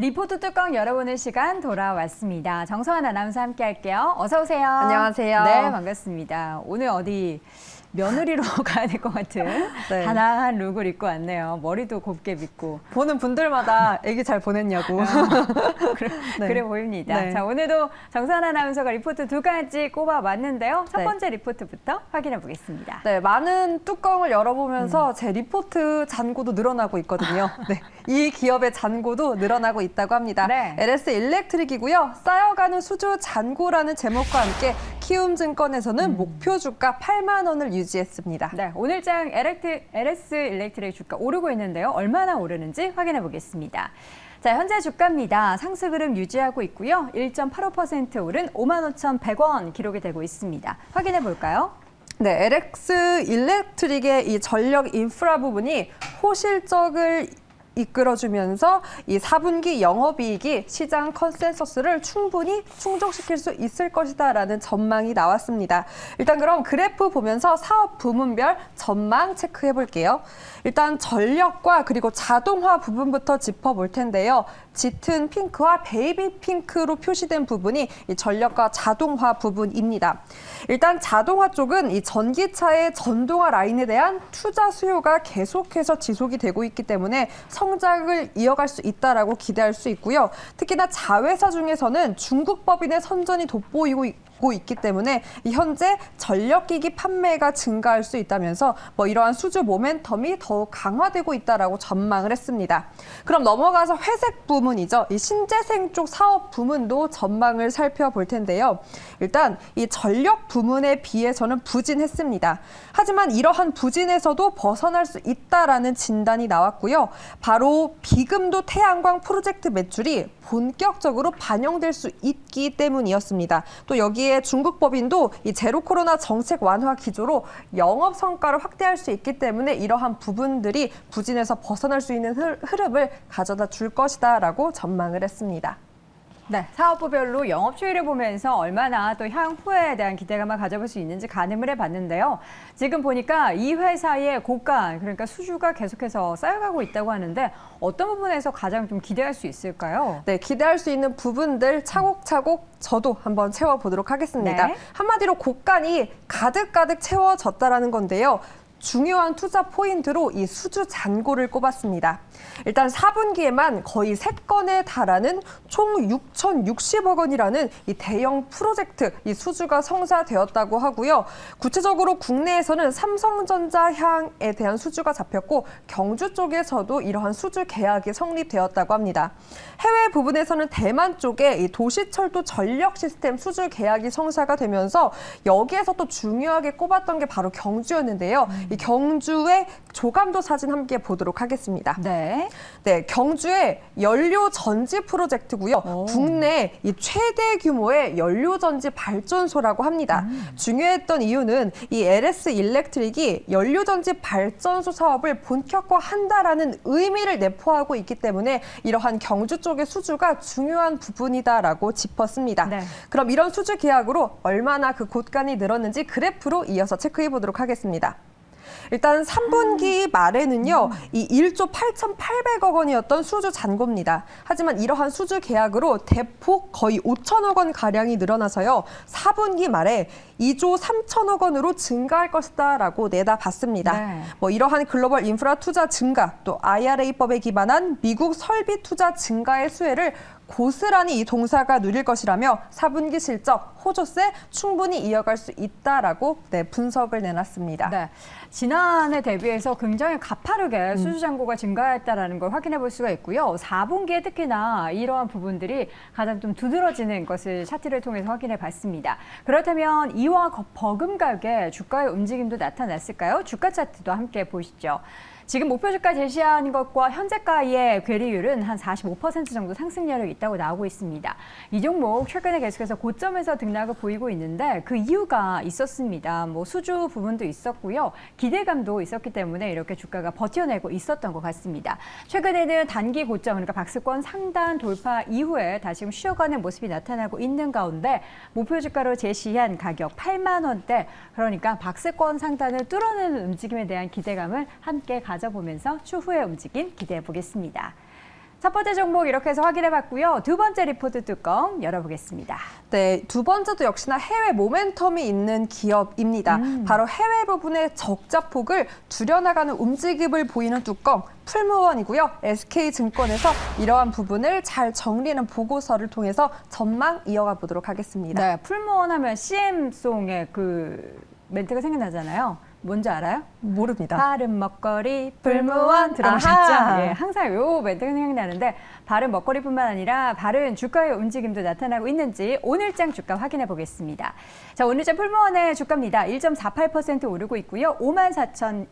리포트 뚜껑 열어보는 시간 돌아왔습니다. 정성환 아나운서 함께 할게요. 어서 오세요. 안녕하세요. 네, 반갑습니다. 오늘 어디 며느리로 가야 될 것 같은 네. 단아한 룩을 입고 왔네요. 머리도 곱게 빗고. 보는 분들마다 애기 잘 보냈냐고. 네. 그래 보입니다. 네. 자, 오늘도 정성환 아나운서가 리포트 두 가지 꼽아봤는데요. 첫 네. 번째 리포트부터 확인해 보겠습니다. 네, 많은 뚜껑을 열어보면서 제 리포트 잔고도 늘어나고 있거든요. 네, 이 기업의 잔고도 늘어나고 있다고 합니다. 네. LS 일렉트릭이고요. 쌓여가는 수주 잔고라는 제목과 함께 키움증권에서는 목표 주가 8만 원을 유지했습니다. 네, 오늘장 LS 일렉트릭 주가 오르고 있는데요. 얼마나 오르는지 확인해 보겠습니다. 자, 현재 주가입니다. 상승 흐름 유지하고 있고요. 1.85% 오른 55,100원 기록이 되고 있습니다. 확인해 볼까요? 네, LX 일렉트릭의 이 전력 인프라 부분이 호실적을 이끌어주면서 이 4분기 영업이익이 시장 컨센서스를 충분히 충족시킬 수 있을 것이다라는 전망이 나왔습니다. 일단 그럼 그래프 보면서 사업 부문별 전망 체크해 볼게요. 일단 전력과 그리고 자동화 부분부터 짚어볼 텐데요. 짙은 핑크와 베이비 핑크로 표시된 부분이 이 전력과 자동화 부분입니다. 일단 자동화 쪽은 이 전기차의 전동화 라인에 대한 투자 수요가 계속해서 지속이 되고 있기 때문에 성장을 이어갈 수 있다라고 기대할 수 있고요. 특히나 자회사 중에서는 중국 법인의 선전이 돋보이고 있기 때문에 현재 전력기기 판매가 증가할 수 있다면서 이러한 수주 모멘텀이 더욱 강화되고 있다라고 전망을 했습니다. 그럼 넘어가서 회색 부문이죠. 이 신재생 쪽 사업 부문도 전망을 살펴볼 텐데요. 일단 이 전력 부문에 비해서는 부진했습니다. 하지만 이러한 부진에서도 벗어날 수 있다라는 진단이 나왔고요. 바로 비금도 태양광 프로젝트 매출이 본격적으로 반영될 수 있기 때문이었습니다. 또 여기에 중국 법인도 이 제로 코로나 정책 완화 기조로 영업 성과를 확대할 수 있기 때문에 이러한 부분들이 부진에서 벗어날 수 있는 흐름을 가져다 줄 것이다라고 전망을 했습니다. 네, 사업부별로 영업 추이를 보면서 얼마나 또 향후에 대한 기대감을 가져볼 수 있는지 가늠을 해봤는데요. 지금 보니까 이 회사의 고가, 그러니까 수주가 계속해서 쌓여가고 있다고 하는데 어떤 부분에서 가장 좀 기대할 수 있을까요? 네, 기대할 수 있는 부분들 차곡차곡 저도 한번 채워보도록 하겠습니다. 네. 한마디로 곡간이 가득가득 채워졌다라는 건데요. 중요한 투자 포인트로 이 수주 잔고를 꼽았습니다. 일단 4분기에만 거의 3건에 달하는 총 6,060억 원이라는 이 대형 프로젝트, 이 수주가 성사되었다고 하고요. 구체적으로 국내에서는 삼성전자 향에 대한 수주가 잡혔고 경주 쪽에서도 이러한 수주 계약이 성립되었다고 합니다. 해외 부분에서는 대만 쪽에 이 도시철도 전력 시스템 수주 계약이 성사가 되면서 여기에서 또 중요하게 꼽았던 게 바로 경주였는데요. 이 경주의 조감도 사진 함께 보도록 하겠습니다. 네. 네, 경주의 연료 전지 프로젝트고요. 국내 이 최대 규모의 연료 전지 발전소라고 합니다. 중요했던 이유는 이 LS 일렉트릭이 연료 전지 발전소 사업을 본격화한다라는 의미를 내포하고 있기 때문에 이러한 경주 쪽의 수주가 중요한 부분이다라고 짚었습니다. 네. 그럼 이런 수주 계약으로 얼마나 그 곳간이 늘었는지 그래프로 이어서 체크해 보도록 하겠습니다. 일단 3분기 말에는요, 이 1조 8,800억 원이었던 수주 잔고입니다. 하지만 이러한 수주 계약으로 대폭 거의 5천억 원 가량이 늘어나서요, 4분기 말에 2조 3천억 원으로 증가할 것이다라고 내다봤습니다. 네. 이러한 글로벌 인프라 투자 증가, 또 IRA법에 기반한 미국 설비 투자 증가의 수혜를 고스란히 이 동사가 누릴 것이라며 4분기 실적, 호조세 충분히 이어갈 수 있다라고 분석을 내놨습니다. 네. 지난해 대비해서 굉장히 가파르게 수주 잔고가 증가했다는 걸 확인해 볼 수가 있고요. 4분기에 특히나 이러한 부분들이 가장 좀 두드러지는 것을 차트를 통해서 확인해 봤습니다. 그렇다면 이와 버금가게 주가의 움직임도 나타났을까요? 주가 차트도 함께 보시죠. 지금 목표 주가 제시한 것과 현재가의 괴리율은 한 45% 정도 상승 여력이 있다고 나오고 있습니다. 이 종목 최근에 계속해서 고점에서 등락을 보이고 있는데 그 이유가 있었습니다. 수주 부분도 있었고요. 기대감도 있었기 때문에 이렇게 주가가 버텨내고 있었던 것 같습니다. 최근에는 단기 고점, 그러니까 박스권 상단 돌파 이후에 다시금 쉬어가는 모습이 나타나고 있는 가운데 목표 주가로 제시한 가격 8만 원대, 그러니까 박스권 상단을 뚫어내는 움직임에 대한 기대감을 함께 가져보면서 추후의 움직임 기대해 보겠습니다. 첫 번째 종목 이렇게 해서 확인해봤고요. 두 번째 리포트 뚜껑 열어보겠습니다. 네, 두 번째도 역시나 해외 모멘텀이 있는 기업입니다. 바로 해외 부분의 적자폭을 줄여나가는 움직임을 보이는 뚜껑 풀무원이고요. SK증권에서 이러한 부분을 잘 정리하는 보고서를 통해서 전망 이어가 보도록 하겠습니다. 네, 풀무원 하면 CM송의 그 멘트가 생각나잖아요. 뭔지 알아요? 모릅니다. 바른 먹거리 풀무원 들어보셨죠? 아하. 예, 항상 요 멘트가 생각나는데 바른 먹거리뿐만 아니라 바른 주가의 움직임도 나타나고 있는지 오늘장 주가 확인해 보겠습니다. 자, 오늘장 풀무원의 주가입니다. 1.48% 오르고 있고요. 54,000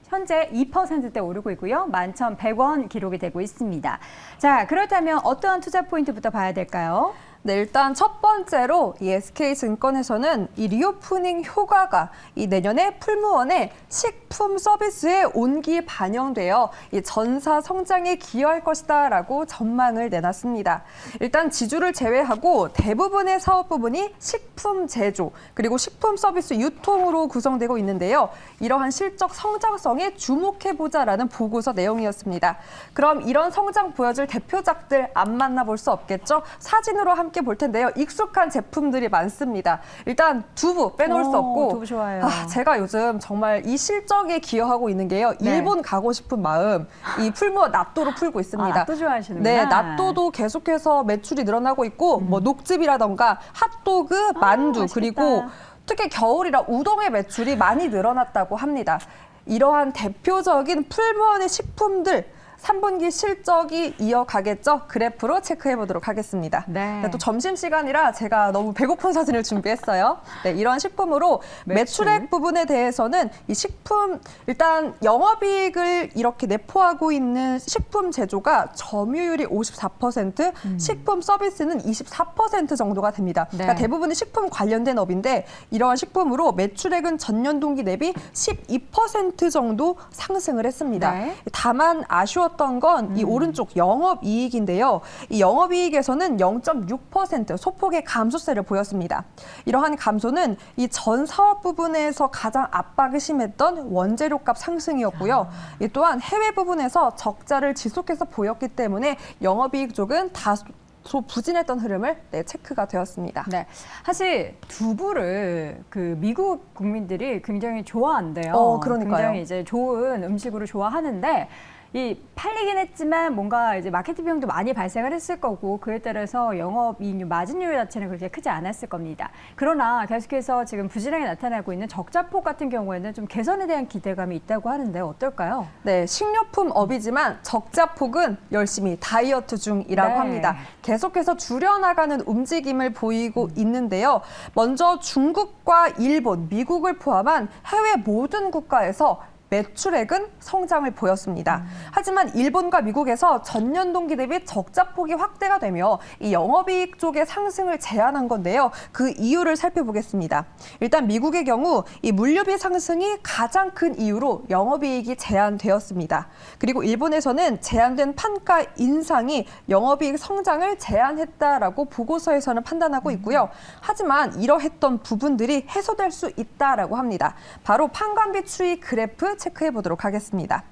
현재 2%대 오르고 있고요. 11,100원 기록이 되고 있습니다. 자, 그렇다면 어떠한 투자 포인트부터 봐야 될까요? 네, 일단 첫 번째로 이 SK증권에서는 이 리오프닝 효과가 이 내년에 풀무원의 식품 서비스에 온기 반영되어 이 전사 성장에 기여할 것이다라고 전망을 내놨습니다. 일단 지주를 제외하고 대부분의 사업 부분이 식품 제조 그리고 식품 서비스 유통으로 구성되고 있는데요. 이러한 실적 성장성에 주목해보자라는 보고서 내용이었습니다. 그럼 이런 성장 보여줄 대표작들 안 만나볼 수 없겠죠? 사진으로 함께 볼 텐데요. 익숙한 제품들이 많습니다. 일단 두부 빼놓을 수 없고 두부 좋아요. 제가 요즘 정말 이 실적에 기여하고 있는 게요. 네. 일본 가고 싶은 마음 이 풀무원 낫또로 풀고 있습니다. 낫또 좋아하시는구나. 네, 낫또도 계속해서 매출이 늘어나고 있고 뭐 녹즙이라던가 핫도그, 만두 맛있겠다. 그리고 특히 겨울이라 우동의 매출이 많이 늘어났다고 합니다. 이러한 대표적인 풀무원의 식품들 3분기 실적이 이어가겠죠? 그래프로 체크해 보도록 하겠습니다. 네. 또 점심시간이라 제가 너무 배고픈 사진을 준비했어요. 네, 이런 식품으로 매출액 부분에 대해서는 이 식품, 일단 영업이익을 이렇게 내포하고 있는 식품 제조가 점유율이 54%, 식품 서비스는 24% 정도가 됩니다. 네. 그러니까 대부분이 식품 관련된 업인데 이러한 식품으로 매출액은 전년 동기 대비 12% 정도 상승을 했습니다. 네. 다만 아쉬웠던 건 이 오른쪽 영업이익인데요. 이 영업이익에서는 0.6% 소폭의 감소세를 보였습니다. 이러한 감소는 이 전 사업 부분에서 가장 압박이 심했던 원재료값 상승이었고요. 이 또한 해외 부분에서 적자를 지속해서 보였기 때문에 영업이익 쪽은 다소 부진했던 흐름을 체크가 되었습니다. 네, 사실 두부를 그 미국 국민들이 굉장히 좋아한대요. 그러니까요. 굉장히 이제 좋은 음식으로 좋아하는데 이 팔리긴 했지만 뭔가 이제 마케팅 비용도 많이 발생을 했을 거고 그에 따라서 영업이익률 마진율 자체는 그렇게 크지 않았을 겁니다. 그러나 계속해서 지금 부진하게 나타나고 있는 적자폭 같은 경우에는 좀 개선에 대한 기대감이 있다고 하는데 어떨까요? 네, 식료품 업이지만 적자폭은 열심히 다이어트 중이라고 네. 합니다. 계속해서 줄여나가는 움직임을 보이고 있는데요. 먼저 중국과 일본, 미국을 포함한 해외 모든 국가에서 매출액은 성장을 보였습니다. 하지만 일본과 미국에서 전년 동기 대비 적자폭이 확대가 되며 이 영업이익 쪽의 상승을 제한한 건데요. 그 이유를 살펴보겠습니다. 일단 미국의 경우 이 물류비 상승이 가장 큰 이유로 영업이익이 제한되었습니다. 그리고 일본에서는 제한된 판가 인상이 영업이익 성장을 제한했다라고 보고서에서는 판단하고 있고요. 하지만 이러했던 부분들이 해소될 수 있다라고 합니다. 바로 판관비 추이 그래프 체크해 보도록 하겠습니다.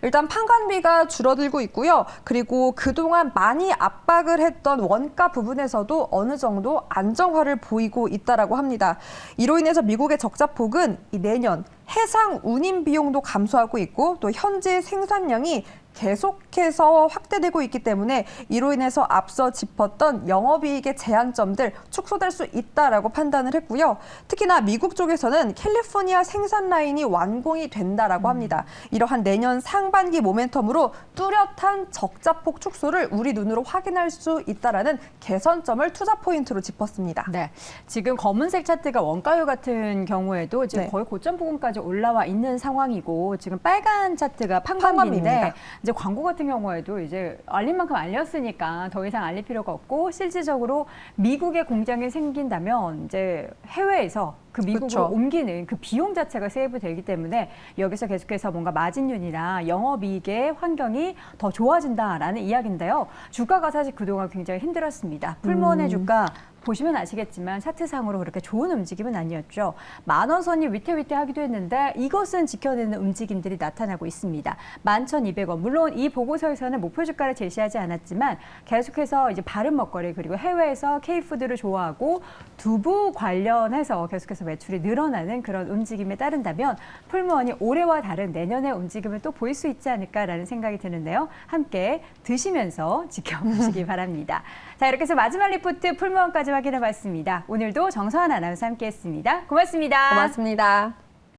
일단 판관비가 줄어들고 있고요. 그리고 그동안 많이 압박을 했던 원가 부분에서도 어느 정도 안정화를 보이고 있다라고 합니다. 이로 인해서 미국의 적자폭은 이 내년 해상 운임 비용도 감소하고 있고 또 현재 생산량이 계속해서 확대되고 있기 때문에 이로 인해서 앞서 짚었던 영업이익의 제한점들 축소될 수 있다라고 판단을 했고요. 특히나 미국 쪽에서는 캘리포니아 생산 라인이 완공이 된다라고 합니다. 이러한 내년 상반기 모멘텀으로 뚜렷한 적자폭 축소를 우리 눈으로 확인할 수 있다라는 개선점을 투자 포인트로 짚었습니다. 네, 지금 검은색 차트가 원가율 같은 경우에도 지금 네. 거의 고점 부근까지 올라와 있는 상황이고 지금 빨간 차트가 판관비입니다. 판관비인데 이제 광고 같은 경우에도 이제 알린 만큼 알렸으니까 더 이상 알릴 필요가 없고 실질적으로 미국에 공장이 생긴다면 이제 해외에서 그 미국으로 그쵸. 옮기는 그 비용 자체가 세이브 되기 때문에 여기서 계속해서 뭔가 마진율이나 영업이익의 환경이 더 좋아진다라는 이야기인데요. 주가가 사실 그동안 굉장히 힘들었습니다. 풀무원의 주가 보시면 아시겠지만 차트상으로 그렇게 좋은 움직임은 아니었죠. 10,000원 선이 위태위태하기도 했는데 이것은 지켜내는 움직임들이 나타나고 있습니다. 11,200원. 물론 이 보고서에서는 목표 주가를 제시하지 않았지만 계속해서 이제 바른 먹거리 그리고 해외에서 K푸드를 좋아하고 두부 관련해서 계속해서 매출이 늘어나는 그런 움직임에 따른다면 풀무원이 올해와 다른 내년의 움직임을 또 보일 수 있지 않을까라는 생각이 드는데요. 함께 드시면서 지켜보시기 바랍니다. 자, 이렇게 해서 마지막 리포트 풀무원까지 확인해 봤습니다. 오늘도 정서한 아나운서 함께했습니다. 고맙습니다. 고맙습니다.